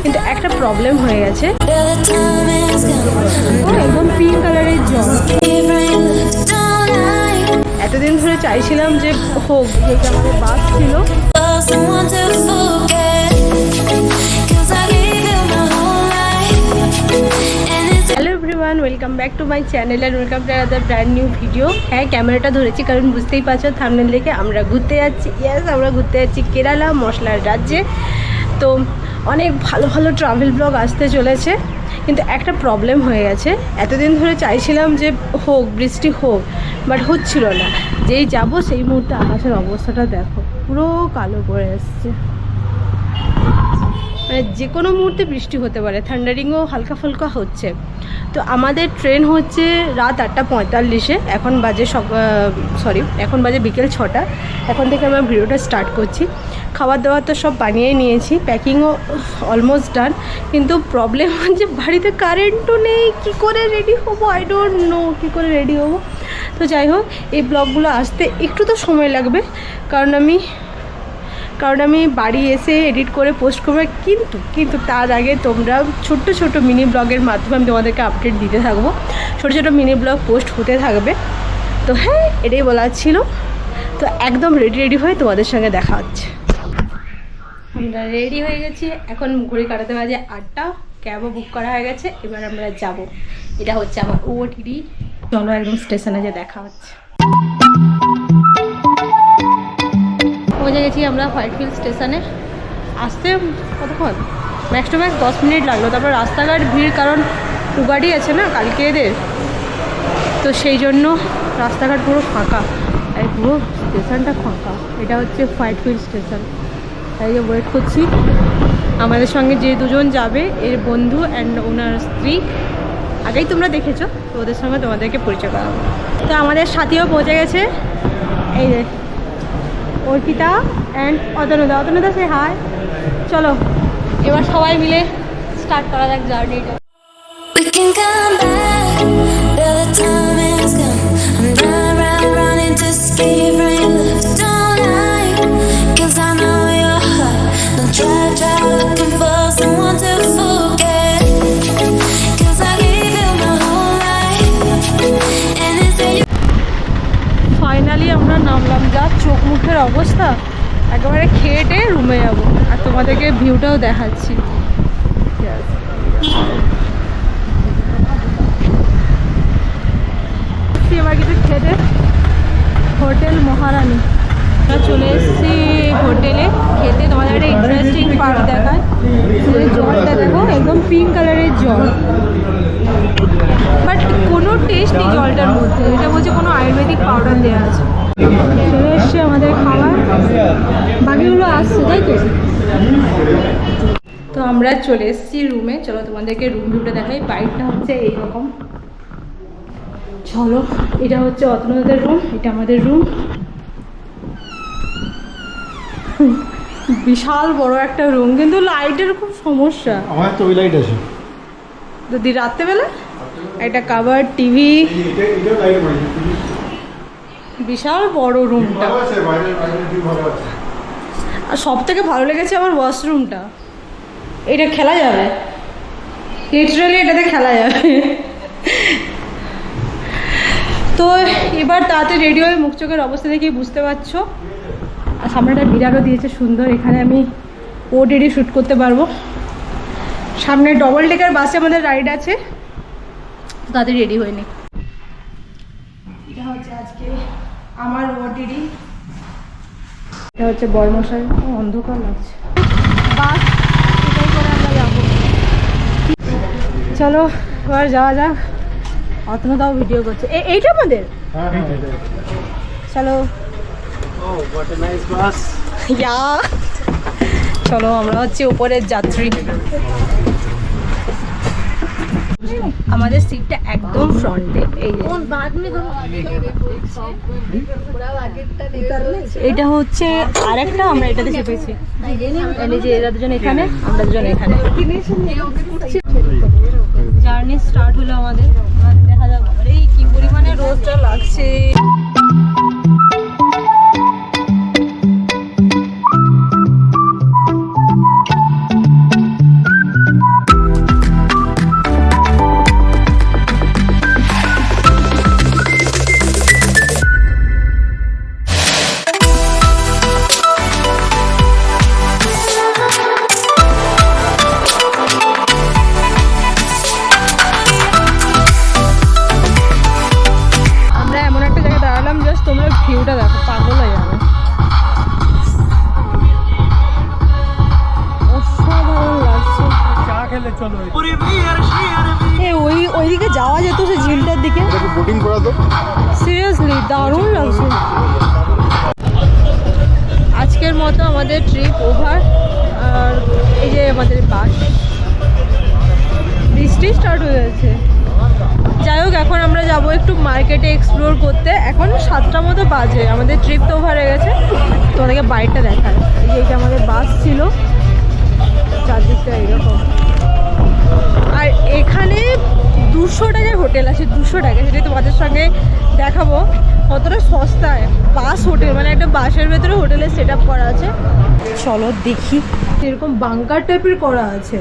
কিন্তু একটা প্রবলেম হয়ে গেছে, একদম পিঙ্ক কালারের জল। এতদিন ধরে চাইছিলাম যে হোক, যেটা আমাদের বাস ছিল। Hello everyone, welcome back to my channel and welcome to another brand new video. হ্যাঁ, ক্যামেরাটা ধরেছি কারণ বুঝতেই পারছো থাম্বনেল দেখে আমরা ঘুরতে যাচ্ছি। ইয়েস, আমরা ঘুরতে যাচ্ছি কেরালা, মশলার রাজ্যে। তো অনেক ভালো ভালো ট্রাভেল ব্লগ আসতে চলেছে, কিন্তু একটা প্রবলেম হয়ে গেছে। এতদিন ধরে চাইছিলাম যে হোক, বৃষ্টি হোক, বাট হচ্ছিল না। যেই যাব সেই মুহূর্তে আকাশের অবস্থাটা দেখো, পুরো কালো করে এসছে। মানে যে কোনো মুহূর্তে বৃষ্টি হতে পারে, থান্ডারিংও হালকা ফুলকা হচ্ছে। তো আমাদের ট্রেন হচ্ছে রাত 8:45-এ। এখন বাজে বিকেল 6টা। এখন থেকে আমরা ভিডিওটা স্টার্ট করছি। খাবার দাবার তো সব বানিয়েই নিয়েছি, প্যাকিংও অলমোস্ট ডান। কিন্তু প্রবলেম হচ্ছে বাড়িতে কারেন্টও নেই। কী করে রেডি হবো, আই ডোন্ট নো কী করে রেডি হবো। তো যাই হোক, এই ব্লগগুলো আসতে একটু তো সময় লাগবে, কারণ আমি বাড়ি এসে এডিট করে পোস্ট করবো। কিন্তু তার আগে তোমরা ছোট্ট ছোট মিনি ব্লগের মাধ্যমে আমি তোমাদেরকে আপডেট দিতে থাকবো। ছোটো ছোটো মিনি ব্লগ পোস্ট হতে থাকবে। তো হ্যাঁ, এটাই বলার ছিল। তো একদম রেডি হয়ে তোমাদের সঙ্গে দেখা হচ্ছে। আমরা রেডি হয়ে গেছি, এখন ঘড়ি কাটাতে বাজে 8টা। ক্যাবও বুক করা হয়ে গেছে, এবার আমরা যাব। এটা হচ্ছে আমার ওটিডি। চলো একদম স্টেশনে যে দেখা হচ্ছে। পৌঁছে গেছি আমরা হোয়াইটফিল্ড স্টেশনে। আসতে কতক্ষণ, ম্যাক্স টু ম্যাক্স 10 মিনিট লাগলো। তারপর রাস্তাঘাট ভিড়, কারণ উগাড়ি আছে না কালকে এদের, তো সেই জন্য রাস্তাঘাট পুরো ফাঁকা। আর পুরো স্টেশনটা ফাঁকা। এটা হচ্ছে হোয়াইটফিল্ড স্টেশন। তাই যে ওয়েট করছি। আমাদের সঙ্গে যে দুজন যাবে, এর বন্ধু অ্যান্ড ওনার স্ত্রী, আগেই তোমরা দেখেছো, তো ওদের সঙ্গে তোমাদেরকে পরিচয় করাবো। তো আমাদের সাথীও পৌঁছে গেছে, এই যে অর্পিতা অ্যান্ড অতনুদা সে হাই। চলো এবার সবাই মিলে স্টার্ট করা যাক জার্নিটা। ফাইনালি আমরা নামলাম। যা চোখ মুখের অবস্থা, একেবারে খেয়ে রুমে যাবো। আর তোমাদেরকে ভিউটাও দেখাচ্ছি। এবার কিছু খেতে হোটেল মহারানী চলে এসেছি হোটেলে খেতে। তোমাদের একটা ইন্টারেস্টিং পার্ট দেখায়। জলটা দেখো, একদম পিঙ্ক কালারের জল, বাট কোনো টেস্ট নেই জলটার মধ্যে। এটা বলছে কোনো আয়ুর্বেদিক পাউডার দেওয়া আছে। চলে এসছে আমাদের খাবার, বাকিগুলো আসছে, তাই তো। তো আমরা চলে এসেছি রুমে। চলো তোমাদেরকে রুম ভিউটা দেখাই। বাইকটা হচ্ছে এইরকম। চলো, এটা হচ্ছে অতনুদের রুম, এটা আমাদের রুম। বিশাল বড় একটা রুম, কিন্তু লাইটের খুব সমস্যা। আমার তো ওই লাইট আছে যদি রাত্রেবেলা একটা কাভার টিভি, বিশাল বড় রুমটা। আর সব থেকে ভালো লেগেছে আমার ওয়াশরুমটা। এটা খেলা যাবে, লিটারালি এটাতে খেলা যাবে। তো এবার তাড়াতাড়ি রেডি হয়ে মুখ চোখের অবস্থা দেখেই বুঝতে পারছো। আর সামনে একটা বিড়ালও দিয়েছে সুন্দর, এখানে আমি ওটিডি শ্যুট করতে পারবো। সামনে ডবল ডেকার বাসে আমাদের রাইড আছে, তাদের রেডি হয়নি। এটা হচ্ছে আজকে আমার ওটিডি। এটা হচ্ছে বড়মশাই। অন্ধকার লাগছে, বাস এটাই করে আমরা যাবো। চলো এবার যাওয়া যাক। অতনুদাও ভিডিও করছে। এইটা আমাদের, চলো। চলো, আমরা হচ্ছে উপরের যাত্রী। আমাদের সিটটা একদম ফ্রন্টে। এই এটা হচ্ছে আরেকটা, আমরা এটাতে চেপেছি। এই যে এরা দুজন এখানে, আমরা দুজন এখানে। জার্নি স্টার্ট হলো আমাদের। দেখা যাক এই কি পরিমাণে রোদটা লাগছে। ওইদিকে যাওয়া যেত সে ঝিলটার দিকে। বোটিং করা তো সিরিয়াসলি দারুণ লাগছে। আজকের মতো আমাদের ট্রিপ ওভার। আর এই যে আমাদের বাস, বৃষ্টি স্টার্ট হয়ে গেছে। যাই হোক, এখন আমরা যাব একটু মার্কেটে এক্সপ্লোর করতে। এখন 7টা মতো বাজে, আমাদের ট্রিপ তো ওভার হয়ে গেছে। তোমাদেরকে বাইকটা দেখায়। এই যে এটা আমাদের বাস ছিল, চারদিকটা এইরকম। আর এখানে 200 টাকার হোটেল আছে, 200 টাকা। সেটাই তোমাদের সঙ্গে দেখাবো কতটা সস্তায় বাস হোটেল, মানে একটা বাসের ভেতরে হোটেলের সেট আপ করা আছে। চলো দেখি, এরকম বাংকার টাইপের করা আছে।